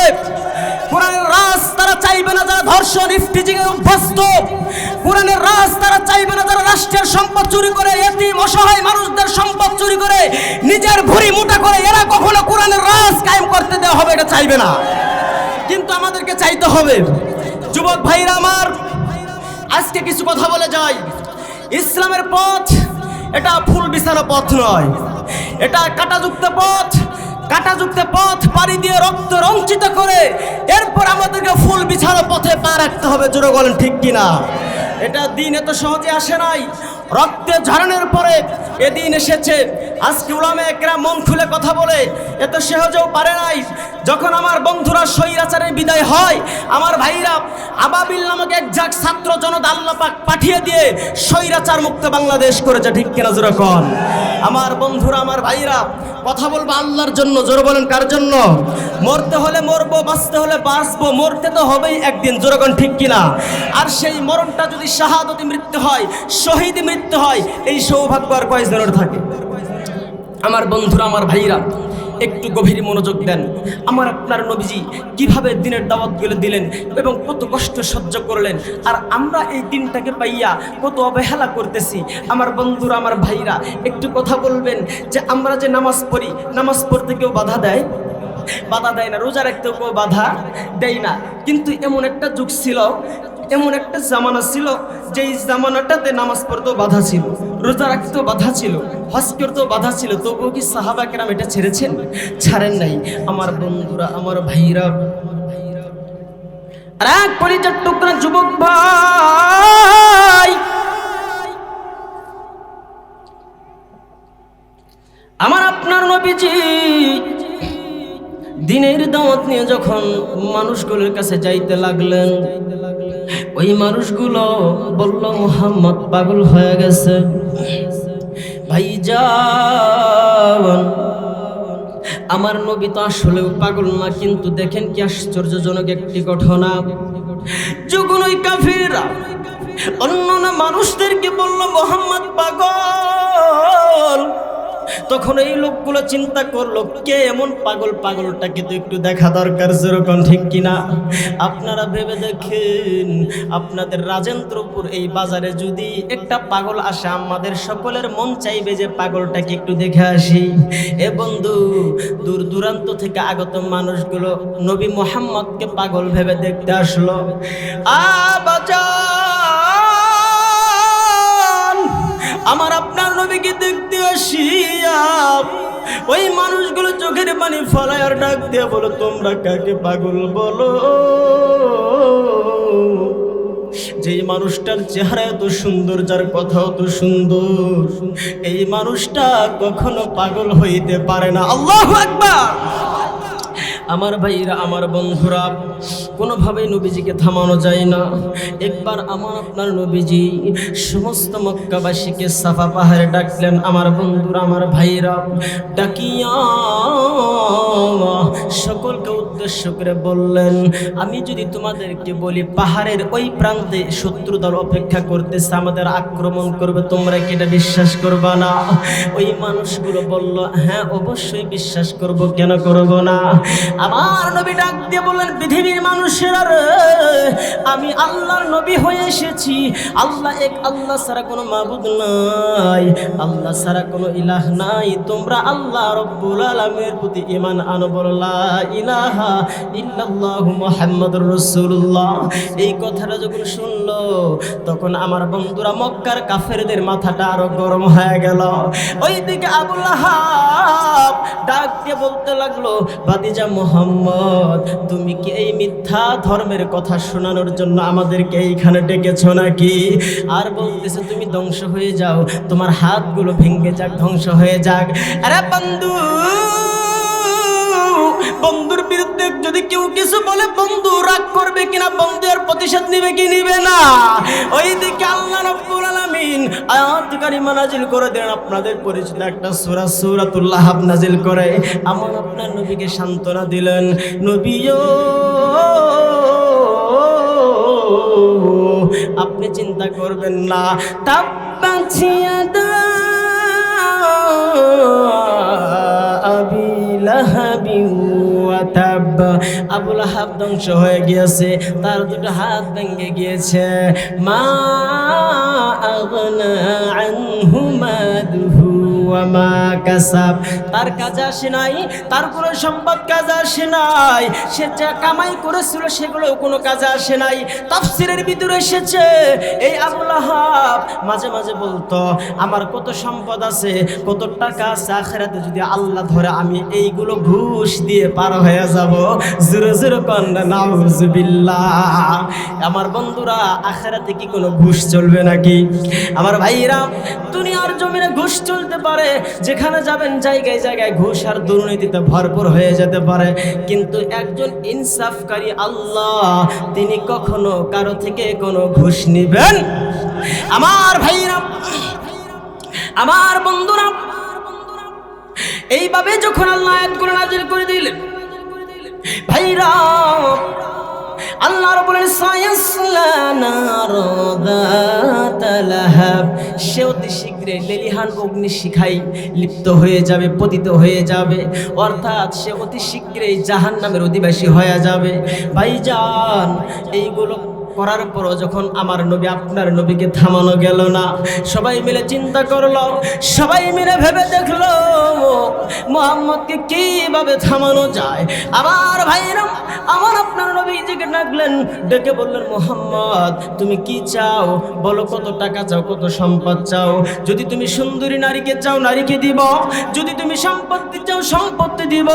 কোরআনের রাজ তারা চাইবে না যারা ধর্ষণ ইফটিজিং এ অভ্যস্ত, কোরআনের রাজ তারা চাইবে না যারা রাষ্ট্রের সম্পদ চুরি করে, এতিম অসহায় মানুষদের সম্পদ চুরি করে নিজের ভুঁড়ি মোটা করে। এরা কখনো কোরআনের রাজ কায়েম করতে দেওয়া হবে এটা চাইবে না, কিন্তু আমাদেরকে চাইতে হবে। যুবক ভাইরা আমার, আজকে কিছু কথা বলে যাই। ইসলামের পথ এটা ফুল বিছানো পথ নয়, এটা কাঁটাযুক্ত পথ। কাঁটাযুক্ত পথ পাড়ি দিয়ে রক্ত রঞ্চিত করে এরপর আমাদেরকে ফুল বিছানো পথে পা রাখতে হবে। জোরে বলেন ঠিক কিনা? এটা দিন এত সহজে আসে নাই, রক্তে ঝরানোর পরে এদিন এসেছে। আজকে উলামায়ে কেরাম মন খুলে কথা বলে এত সহজেও পারে নাই। যখন আমার বন্ধুরা স্বৈরাচারের বিদায় হয়, আমার ভাইরা আবাবিল নামক এক ঝাঁক ছাত্র জনতা আল্লাহ পাক পাঠিয়ে দিয়ে স্বৈরাচার মুক্ত বাংলাদেশ করেছে, ঠিক কিনা? জোরে কোন? আমার বন্ধুরা, আমার ভাইরা, কথা বলবো আল্লাহর জন্য। জোরে বলেন কার জন্য? মরতে হলে মরবো, বাঁচতে হলে বাঁচবো, মরতে তো হবেই একদিন। জোরে কোন ঠিক কিনা? আর সেই মরণটা যদি শাহাদতি মৃত্যু হয়, শহীদ মৃত্যু হয়, এই সৌভাগ্য আর কয়জনের থাকে? আমার বন্ধুরা, আমার ভাইরা, একটু গভীর মনোযোগ দেন। আমার আপনার নবীজি কিভাবে দিনের দাওয়াতগুলো দিলেন এবং কত কষ্ট সহ্য করলেন, আর আমরা এই দিনটাকে পাইয়া কত অবহেলা করতেছি। আমার বন্ধুরা, আমার ভাইরা, একটু কথা বলবেন যে আমরা যে নামাজ পড়ি, নামাজ পড়তে কেউ বাধা দেয়? বাধা দেয় না। রোজা রাখতেও কেউ বাধা দেয় না। কিন্তু এমন একটা যুগ ছিল, এমন একটা জামানা ছিল, যেই জামানাটাতে নামাজ পড়তেও বাধা ছিল, রোজা রাখতেও বাধা ছিল, হজ করতেও বাধা ছিল। তবুও কি সাহাবা কেরাম এটা ছেড়েছেন? ছাড়েন নাই। আমার বন্ধুরা, আমার ভাইরা, আর এক কলিজার টুকরা যুবক ভাই, আমার আপনার নবীজি দিনের দাওয়াত নিয়ে যখন মানুষগুলোর কাছে যাইতে লাগলেন, ওই মানুষগুলো বলল মুহাম্মদ পাগল হয়ে গেছে। ভাইজান, আমার নবী তো আসলেও পাগল না, কিন্তু দেখেন কি আশ্চর্যজনক একটি ঘটনা। যখন ওই কাফিররা অন্য মানুষদেরকে বলল মুহাম্মদ পাগল, তখন এই লোকগুলো চিন্তা করলো কে এমন পাগল, পাগলটাকে তো একটু দেখা দরকার। যেরকম ঠিক কিনা? আপনারা ভেবে দেখেন, আপনাদের রাজেন্দ্রপুর এই বাজারে যদি একটা পাগল আসে, আমাদের সকলের মন চাইবে যে পাগলটাকে একটু দেখে আসি। এ বন্ধু, দূর দূরান্ত থেকে আগত মানুষগুলো নবী মুহাম্মদকে পাগল ভেবে দেখতে আসলো। আমার আপনার নবীকে দেখতে আসিয়া ওই মানুষগুলো চোখের পানি ফলায় আর ডাক দিয়ে বলো, তোমরা কাকে পাগল বলো? যেই মানুষটার চেহারা এত সুন্দর, যার কথা এত সুন্দর, এই মানুষটা কখনো পাগল হইতে পারে না। আল্লাহু আকবার। আমার ভাইরা, আমার বন্ধুরা, কোনোভাবেই নবীজিকে থামানো যায় না। একবার আমার আপনার নবীজি সমস্ত মক্কাবাসীকে সাফা পাহাড়ে ডাকলেন। আমার বন্ধুরা, আমার ভাইরা, ডাকিয়া সকলকে উদ্দেশ্য করে বললেন, আমি যদি তোমাদেরকে বলি পাহাড়ের ওই প্রান্তে শত্রু দল অপেক্ষা করতেছে, আমাদের আক্রমণ করবে, তোমরা কি এটা বিশ্বাস করবা না? ওই মানুষগুলো বলল, হ্যাঁ অবশ্যই বিশ্বাস করব, কেন করব না? আমার নবী ডাক দিয়ে বললেন, পৃথিবীর মানুষেরা রে, আমি আল্লাহর নবী হয়ে এসেছি। আল্লাহ এক, আল্লাহ ছাড়া কোনো মাবুদ নাই, আল্লাহ ছাড়া কোনো ইলাহ নাই। তোমরা আল্লাহ রব্বুল আলামিনের প্রতি ঈমান আনো, বলো লা ইলাহা ইল্লাল্লাহু মুহাম্মাদুর রাসূলুল্লাহ। এই কথাটা যখন শুনলো, তখন আমার বন্ধুরা মক্কার কাফেরদের মাথাটা আরো গরম হয়ে গেল। ওইদিকে আবু লাহাব ডাক দিয়ে বলতে লাগলো, ভাতিজা মুহাম্মদ, তুমি কি এই মিথ্যা ধর্মের কথা শোনানোর জন্য আমাদেরকে এইখানে ডেকেছো নাকি? আর বলতেছে, তুমি ধ্বংস হয়ে যাও, তোমার হাতগুলো ভেঙে যাক, ধ্বংস হয়ে যাক। আরে বন্ধু, বন্ধুর বিরুদ্ধে যদি কেউ কিছু বলে, বন্ধু রাগ করবে কিনা, বন্ধুর প্রতিশোধ নিবে কি নিবে না? ওইদিকে আল্লাহ রাব্বুল আলামিন আয়াত কারিমা নাজিল করে দেন। আপনাদের পরিচিত একটা সূরা, সূরাতুল লাহাব নাজিল করে আমার আপনার নবীকে সান্ত্বনা দিলেন, নবীও আপনি চিন্তা করবেন না। তাব্বাত ইয়াদা আবি লাহাবি ওয়া তাব। আবু লাহাব ধ্বংস হয়ে গিয়েছে, তার দুটো হাত ভেঙে গিয়েছে। মা আগনা আনহু মালুহু ওয়া মা কাসাব। তার কাজে আসে নাই, তার কোনো সম্পদ কাজে আসে নাই, সে যা কামাই করেছিল সেগুলো কোনো কাজে আসে নাই। তাফসীরের ভিতরে এসেছে, এই আবু লাহাব মাঝে মাঝে বলতো, আমার কত সম্পদ আছে, কত টাকা আছে, আখিরাতে যদি আল্লাহ ধরে আমি এইগুলো ঘুষ দিয়ে পার হয়ে যাব। জোরে জোরে কন্যা নাউজুবিল্লাহ। আমার বন্ধুরা, আখিরাতে কি কোনো ঘুষ চলবে নাকি? আমার ভাইরা, দুনিয়ার জমিনে ঘুষ চলতে পারে, যেখানে যাবেন জায়গায় জায়গায় ঘুষ আর দুর্নীতিতে ভরপুর হয়ে যেতে পারে, কিন্তু একজন ইনসাফকারী আল্লাহ, তিনি কখনো কারো থেকে কোনো ঘুষ নিবেন। আমার ভাইরা, আমার বন্ধুরা, এইভাবে যখন আল্লাহ আয়াতগুলো নাযিল করে দিলেন, ভাইরা, আল্লাহ রাব্বুল আলামিন সায়াসলা নারাদাতা লাহাব, সে অতি শীঘ্রই লেলিহান অগ্নি শিখায় লিপ্ত হয়ে যাবে, পতিত হয়ে যাবে, অর্থাৎ সে অতি শীঘ্রই জাহান্নামের অধিবাসী হয়ে যাবে। ভাইজান, এইগুলো করার পরও যখন আমার নবী, আপনার নবীকে থামানো গেল না, সবাই মিলে চিন্তা করলো, সবাই মিলে ভেবে দেখলো মুহাম্মদকে কিভাবে থামানো যায়। আমার ভাইরা, আমার আপনার নবীজিকে ডাকলেন, ডেকে বললেন, মুহাম্মদ তুমি কি চাও বলো, কত টাকা চাও, কত সম্পদ চাও? যদি তুমি সুন্দরী নারীকে চাও, নারীকে দিব, যদি তুমি সম্পত্তি চাও, সম্পত্তি দিব,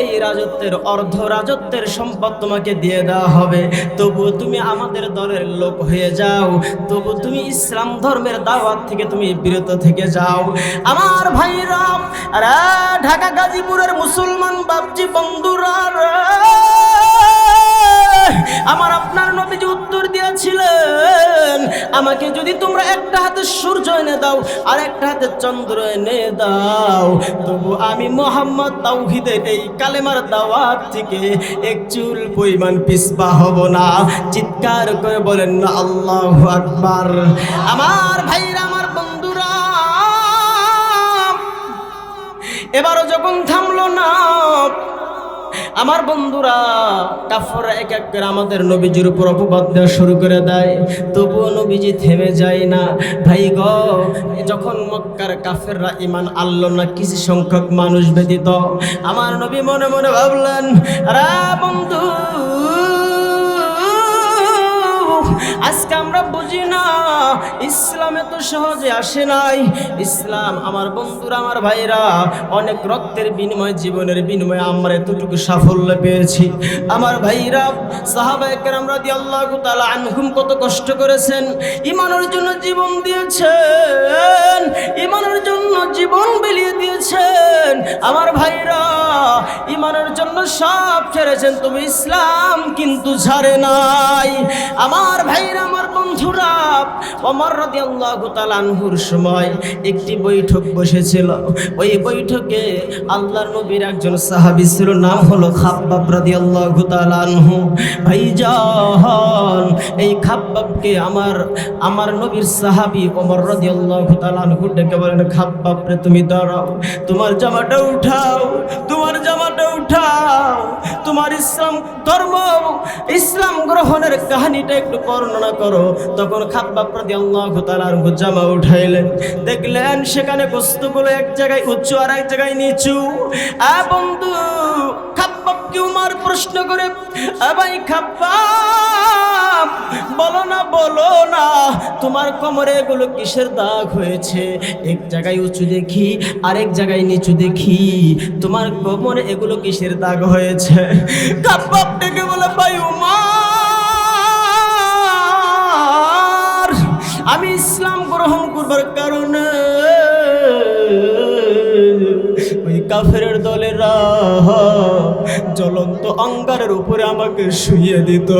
এই রাজত্বের অর্ধ রাজত্বের সম্পদ তোমাকে দিয়ে দেওয়া হবে। তবু তুমি আমাদের দলের লোক হয়ে যাও, তবু তুমি ইসলাম ধর্মের দাওয়াত থেকে তুমি বিরত থেকে যাও। আমার ভাইরা, আরে ঢাকা গাজীপুরের মুসলমান বাপজি বন্ধুরা, আমার আপনার নবীজি উত্তর দিয়েছিলেন, আমাকে যদি তোমরা একটা হাতে সূর্য এনে দাও আর একটা হাতে চন্দ্র এনে দাও, তবু আমি মুহাম্মদ তাওহীদের এই কালেমার দাওয়াত থেকে এক চুল পরিমাণ পিছপা হব না। চিৎকার করে বলেন না আল্লাহু আকবার। আমার ভাইরা, আমার বন্ধুরা, এবারও যখন থামলো না, আমার বন্ধুরা, কাফেররা এক এক করে আমাদের নবীজির উপর অপবাদ দেওয়া শুরু করে দেয়, তবুও নবীজি থেমে যায় না। ভাই গো, যখন মক্কার কাফেররা ঈমান আনলো না, কিছু সংখ্যক মানুষ ব্যতীত, আমার নবী মনে মনে ভাবলেন, আরে বন্ধু, আজকে আমরা বুঝি না ইসলামে তো সহজে আসে নাই। ইসলাম আমার বন্ধুরা, আমার ভাইরা, অনেক রক্তের বিনিময়ে, জীবনের বিনিময়ে আমরা এতটুকু সাফল্য পেয়েছি। আমার ভাইরা, সাহাবায়ে কেরাম রাদিয়াল্লাহু তাআলা আনহুম কত কষ্ট করেছেন, ঈমানের জন্য জীবন দিয়েছেন, ঈমানের জন্য জীবন বিলিয়ে দিয়েছেন। আমার ভাইরা, ঈমানের জন্য সব ছেড়েছেন, তবে ইসলাম কিন্তু ছাড়ে নাই। আমার ভাইরা, আমার বন্ধুরা, ওমর রাদিয়াল্লাহু তাআলা আনহুর সময় একটি বৈঠক বসেছিল। ওই বৈঠকে আল্লাহর নবীর একজন সাহাবী ছিল, নাম হলো খাব্বাব রাদিয়াল্লাহু তাআলা আনহু। ভাইজান, এই খাব্বাবকে আমার নবীর সাহাবী ওমর রাদিয়াল্লাহু তাআলা আনহু ডেকে বলেন, খাব্বাব রে, তুমি দাঁড়াও, তোমার জামাটা উঠাও, তোমার জামাটা উঠাও, তোমার ইসলাম ধর্ম, ইসলাম গ্রহণের কাহিনীটা একটু বর্ণনা করো। তখন খাব্বাব রাদিয়াল্লাহু তাআলা আনহু জামা উঠাইলেন, দেখলেন সেখানে গোস্তগুলো এক জায়গায় উঁচু আর এক জায়গায় নিচু। বন্ধু, খাব্বাবকে উমর প্রশ্ন করে, ভাই খাব্বাব, বলো না তোমার কোমরে এগুলো কিসের দাগ হয়েছে? এক জায়গায় উঁচু দেখি, আরেক জায়গায় নিচু দেখি, তোমার কোমরে এগুলো কিসের দাগ হয়েছে? খাব্বাব ডেকে বলে, ভাই উমর, আমি ইসলাম গ্রহণ করবার কারণে ওই কাফেরের দলেরা জ্বলন্ত অঙ্গারের উপরে আমাকে শুইয়ে দিত,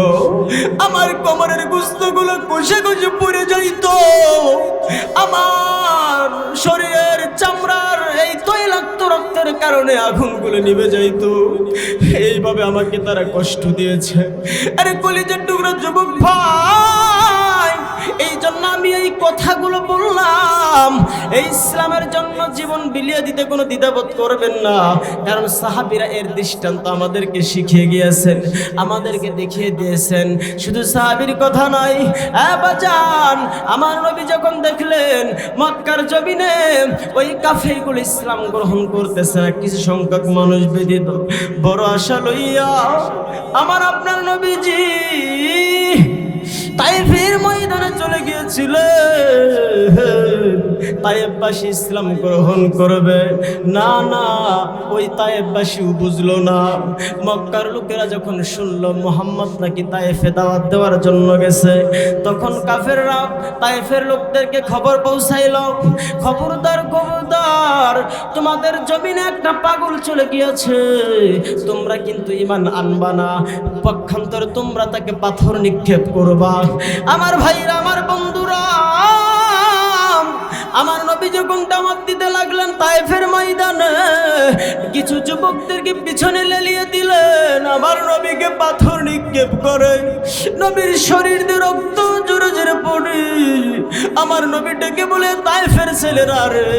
আমার কোমরের গোস্তগুলো কষে কষে পড়ে যাইত, আমার শরীরের চামড়ার এই তৈলাক্ত রক্তের কারণে আগুনগুলো নিভে যাইত। এইভাবে আমাকে তারা কষ্ট দিয়েছে। আরে কলিজার টুকরা যুবক ভাই, এই জন্য আমি এই কথাগুলো বললাম। এই ইসলামের জন্য জীবন বিলিয়ে দিতে কোনো দ্বিধাবোধ করবেন না, কারণ সাহাবীরা এর দৃষ্টান্ত আমাদেরকে শিখিয়ে গিয়েছেন, আমাদেরকে দেখিয়ে দিয়েছেন। শুধু সাহাবীর কথা নয়, বাজান, আমার নবী যখন দেখলেন মক্কার জমিনে ওই কাফেরগুলো ইসলাম গ্রহণ করতেছে না, কিছু সংখ্যক মানুষ ব্যতীত, বড় আশা লইয়া আমার আপনার নবীজি তায়েফের ময়দানে চলে গিয়েছিলেন। তায়েফবাসী ইসলাম গ্রহণ করবে না, ওই তায়েফবাসীও বুঝলো না। মক্কার লোকেরা যখন শুনলো মুহাম্মদ নাকি তায়েফে দাওয়াত দেওয়ার জন্য গেছে, তখন কাফেররা তায়েফের লোকদেরকে খবর পৌঁছাইলো, খবরদার, তোমাদের জমিনে একটা পাগল চলে গিয়েছে, তোমরা কিন্তু ঈমান আনবা না, পক্ষান্তরে তোমরা তাকে পাথর নিক্ষেপ করবা। আমার ভাইরা, আমার বন্ধুরা, আমার নবী যখন দাওয়াত দিতে লাগলেন তায়েফের ময়দানে, কিছু যুবকদেরকে পিছনে লেলিয়ে দিলেন, আমার নবীকে পাথর নিক্ষেপ করে নবীর শরীর দিয়ে রক্ত জোরে জোরে পড়ে। আমার নবী ডেকে বলে, তায়েফের ছেলেরা রে,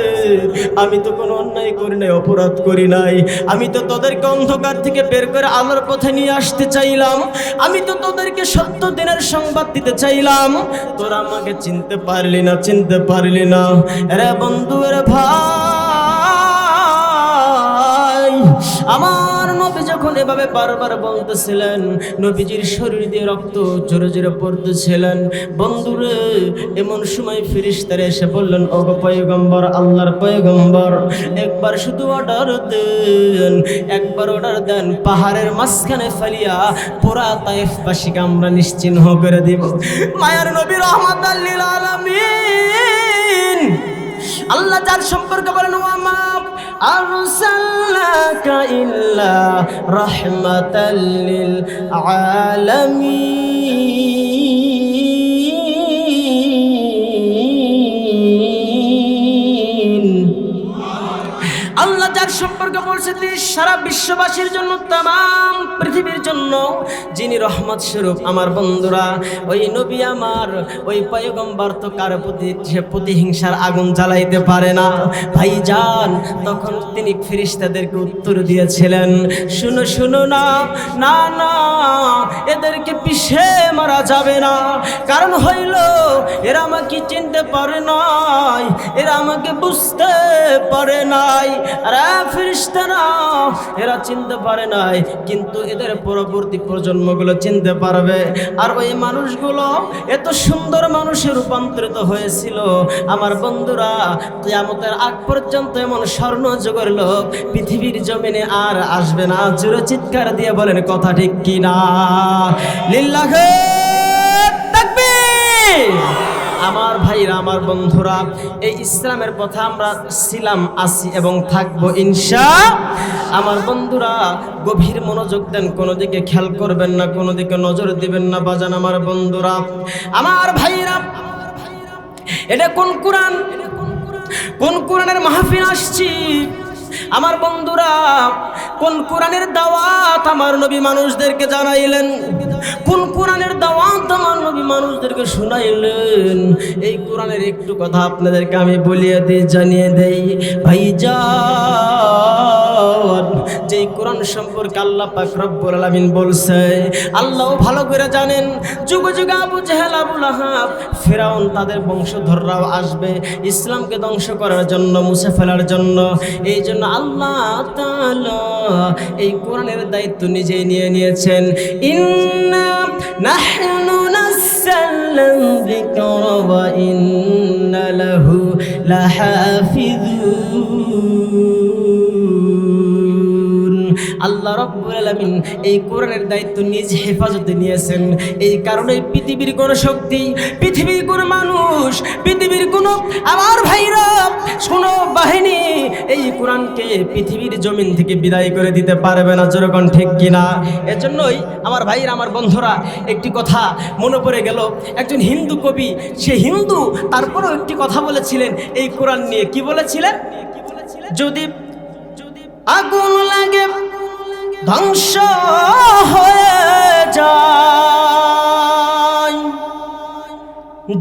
আমি তো কোনো অন্যায় করি নাই, অপরাধ করি নাই, আমি তো তোদেরকে অন্ধকার থেকে বের করে আলোর পথে নিয়ে আসতে চাইলাম, আমি তো তোদেরকে সত্য দিনের সংবাদ দিতে চাইলাম, তোরা আমাকে চিনতে পারলি না। রে বন্ধু, রে ভাই, আমার নবী যখন এভাবে বারবার বলতেছিলেন, নবীজির শরীর দিয়ে রক্ত জোরে জোরে পড়তেছিলেন, বন্ধুরে, এমন সময় ফেরেশতারা এসে বললেন, ওগো পয়গম্বর, আল্লাহর পয়গম্বর, একবার শুধু অর্ডার দেন, পাহাড়ের মাঝখানে ফেলিয়া পুরা তায়েফবাসীকে আমরা নিশ্চিহ্ন করে দিব। মায়ার নবী রাহমাতাল লিল আলামিন, আল্লাহ যার সম্পর্কে বলেন, ওয়ামা আরসালনাকা ইল্লা রাহমাতাল লিল আলামিন। আল্লাহ যার সম্পর্কে বলছে তিনি সারা বিশ্ববাসীর জন্য, তামাম পৃথিবীর জন্য যিনি রহমত স্বরূপ। আমার বন্ধুরা, ওই নবী আমার, ওই পয়গম্বর তো কারো প্রতি সে প্রতিহিংসার আগুন জ্বালাইতে পারে না। ভাইজান, তখন তিনি ফেরেশতাদেরকে উত্তর দিয়েছিলেন, শুনো না, এদেরকে পিষে মারা যাবে না, কারণ হইল এরা আমাকে চিনতে পারে নাই, এরা আমাকে বুঝতে পারে নাই, আর ফেরেশতারা এরা চিনতে পারে নাই, কিন্তু এদের পরবর্তী প্রজন্মগুলো চিনতে পারবে। আর ওই মানুষগুলো এত সুন্দর মানুষে রূপান্তরিত হয়েছিল। আমার বন্ধুরা, কিয়ামতের আগ পর্যন্ত এমন স্বর্ণযুগের লোক পৃথিবীর জমিনে আর আসবে না। জোরে চিৎকার দিয়ে বলেন কথা ঠিক কিনা? লিল্লাহি তাকবীর। আমার ভাইরা, আমার বন্ধুরা, এই ইসলামের পথে আমরা ছিলাম, আছি এবং থাকবো ইনশাআল্লাহ। আমার বন্ধুরা, গভীর মনোযোগ দেন, কোনো দিকে খেয়াল করবেন না, কোনো দিকে নজর দিবেন না বাজান। আমার বন্ধুরা, আমার ভাইরা, এটা কোন কোরআন, কোন কোরআনের মাহফিল আসছি? আমার বন্ধুরা, কোন কোরআনের দাওয়াত আমার নবী মানুষদেরকে জানাইলেন? কোন কোরআনের দাওয়াত আমার নবী মানুষদেরকে শুনাইলেন? এই কোরআনের একটু কথা আপনাদেরকে আমি বলিয়ে দিই, জানিয়ে দেই ভাইজান। যেই কোরআন সম্পর্কে আল্লাহ পাক রব্বুল আলামিন বলছে, আল্লাহ ভালো করে জানেন, যুগ যুগে আবু জেহেল, আবু লাহাব, ফিরাউন, তাদের বংশধররাও আসবে ইসলামকে ধ্বংস করার জন্য, মুছে ফেলার জন্য। এই জন্য আল্লাহ তাআলা এই কোরআনের দায়িত্ব নিজেই নিয়ে নিয়েছেন। ইন্না নাহনু নাযালনা যিকরা ওয়া ইন্না লাহু লাহাফিজুন। আল্লাহ রাব্বুল আলামিন এই কোরআনের দায়িত্ব নিজ হেফাজতে নিয়েছেন। এই কারণে পৃথিবীর কোনো শক্তি, পৃথিবীর কোনো মানুষ, পৃথিবীর কোনো, আমার ভাইরা, কোনো বাহিনী এই কোরআনকে পৃথিবীর জমিন থেকে বিদায় করে দিতে পারবে না। যেরকম ঠিক কিনা? এজন্যই আমার ভাইরা, আমার বন্ধুরা, একটি কথা মনে পড়ে গেল। একজন হিন্দু কবি, সে হিন্দু, তারপরও একটি কথা বলেছিলেন এই কোরআন নিয়ে। কি বলেছিলেন? যদি আগুন লাগে ধ্বংস হয়ে যায়,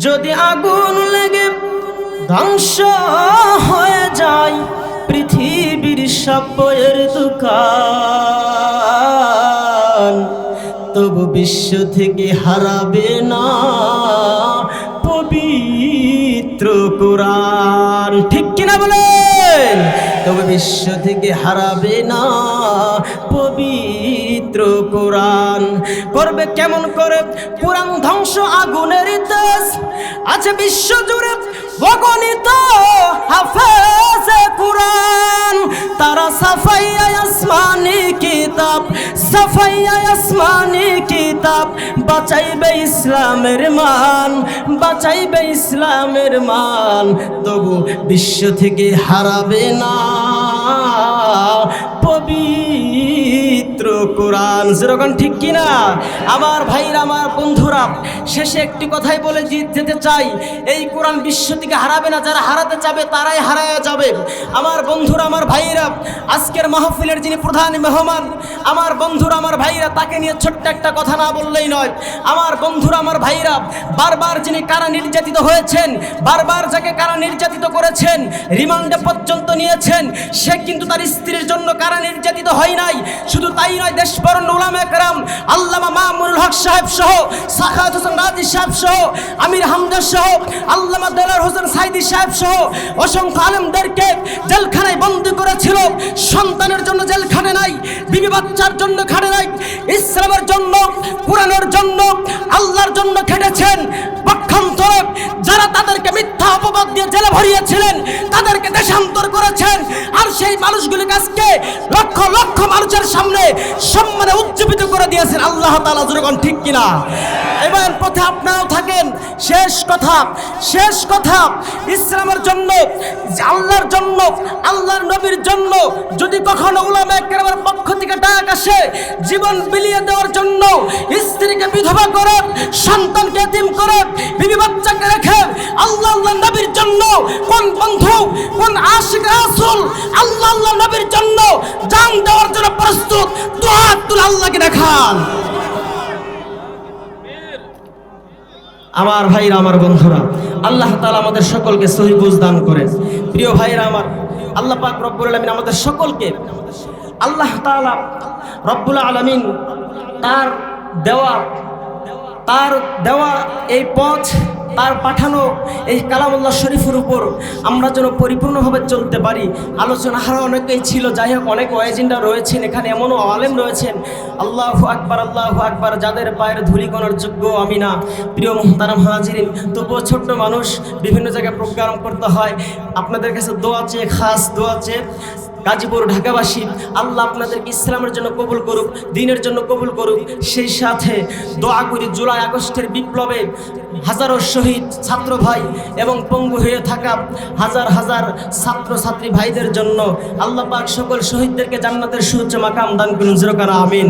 যদি আগুন লাগে ধ্বংস হয়ে যায় পৃথিবীর সব বইয়ের দোকান, তবু বিশ্ব থেকে হারাবে না পবিত্র কোরআন। ঠিক কিনা বলেন? তবে বিশ্ব থেকে হারাবে না পবিত্র কোরআন। করবে কেমন করে কোরআন ধ্বংস? আগুনের দেশ আছে বিশ্ব জুড়ে অগণিত হাফেজে কোরআন, তারা সাফাইয়া আসমানি কিতাব, সাফাইয়া আসমানি কিতাব, বাঁচাইবে ইসলামের মান, বাঁচাইবে ইসলামের মান, তবু বিশ্ব থেকে হারাবে না পবিত্র কোরআন। যেরকম ঠিক কিনা? আমার ভাইরা, আমার বন্ধুরা, শেষে একটি কথাই বলে যেতে চাই, এই কোরআন বিশ্ব থেকে হারাবে না। যারা হারাতে চাবে তারাই হারায়া যাবে। আমার বন্ধুরা, আমার ভাইরা, আজকের মাহফিলের যিনি প্রধান মেহমান, আমার বন্ধুরা, আমার ভাইরা, তাকে নিয়ে ছোট্ট একটা কথা না বললেই নয়। আমার বন্ধুরা, আমার ভাইরা, বারবার যিনি কারা নির্যাতিত হয়েছেন, বারবার যাকে কারা নির্যাতিত করেছেন, রিমান্ডে পর্যন্ত নিয়েছেন, সে কিন্তু তার স্ত্রীর জন্য কারা নির্যাতিত হয় নাই। শুধু তাই নয়, দেশবরণ্য উলামায়ে কেরাম, আল্লামা মামুনুল হক সাহেব সহ, সাখাওয়াত হোসেন রাজি সাহেব সহ, আমির হামজা সহ, আল্লামা দেলাওয়ার হোসেন সাইদি সাহেব সহ অসংখ্য আলেমদেরকে জেলখানায় বন্দী করেছিল। সন্তানের জন্য জেলখানে নাই, বিবি বাচ্চার জন্য খাটে নাই, ইসলামের জন্য, কোরআনের জন্য, আল্লাহর জন্য খেটেছেন। পক্ষান্তরে যারা তাদেরকে মিথ্যা অপবাদ দিয়ে জেলে ভরিয়েছিলেন, তাদেরকে দেশান্তর করেছেন। আর সেই মানুষগুলিকে আজকে লক্ষ লক্ষ মানুষের সামনে সম্মানে উজ্জীবিত করে দিয়েছেন আল্লাহ তাআলা। যেরকম ঠিক কিনা? এবার পথে আপনারাও থাকেন। শেষ কথা, শেষ কথা, ইসলামের জন্য, আল্লাহর জন্য, আল্লাহর নবীর জন্য যদি কখনো উলামায়ে কেরামের পক্ষ থেকে ডাক আসে জীবন বিলিয়ে দেওয়ার জন্য, স্ত্রীকে বিধবা করে, সন্তানকে এতিম করে, বিবি বাচ্চাকে রেখে আল্লাহ আল্লাহ নবীর জন্য, কোন বন্ধু, কোন আশিক রাসূল আল্লাহ আল্লাহ নবীর জন্য জান দেওয়ার জন্য প্রস্তুত? দুহাত তুলে আল্লাহকে দেখান। আমার ভাইরা, আমার বন্ধুরা, আল্লাহ তাআলা আমাদের সকলকে সহি বুঝ দান করেন। প্রিয় ভাইরা আমার, আল্লাহ পাক রব্বুল আলামিন আমাদের সকলকে, আল্লাহ তাআলা রব্বুল আলামিন তার দেওয়া এই পথ, তার পাঠানো এই কালামুল্লাহ শরীফের উপর আমরা যেন পরিপূর্ণভাবে চলতে পারি। আলোচনা আরও অনেকেই ছিল, যাই হোক অনেক ওয়াইজিনরা রয়েছেন, এখানে এমনও আলেম রয়েছেন। আল্লাহু আকবার, আল্লাহু আকবার, যাদের পায়ের ধুলি গোনার যোগ্য আমি না। প্রিয় মুহতারাম হাজিরিন, তবুও ছোট্ট মানুষ, বিভিন্ন জায়গায় প্রোগ্রাম করতে হয়। আপনাদের কাছে দোয়া চেয়ে, খাস দোয়া চেয়ে, গাজীপুর ঢাকাবাসী, আল্লাহ আপনাদেরকে ইসলামের জন্য কবুল করুক, দ্বীনের জন্য কবুল করুক। সেই সাথে দোয়া করি জুলাই আগস্টের বিপ্লবে হাজারো শহীদ ছাত্র ভাই এবং পঙ্গু হয়ে থাকা হাজার হাজার ছাত্র ছাত্রী ভাইদের জন্য আল্লাহ পাক সকল শহীদদেরকে জান্নাতের সুউচ্চ মাকাম দান করুন। আমিন।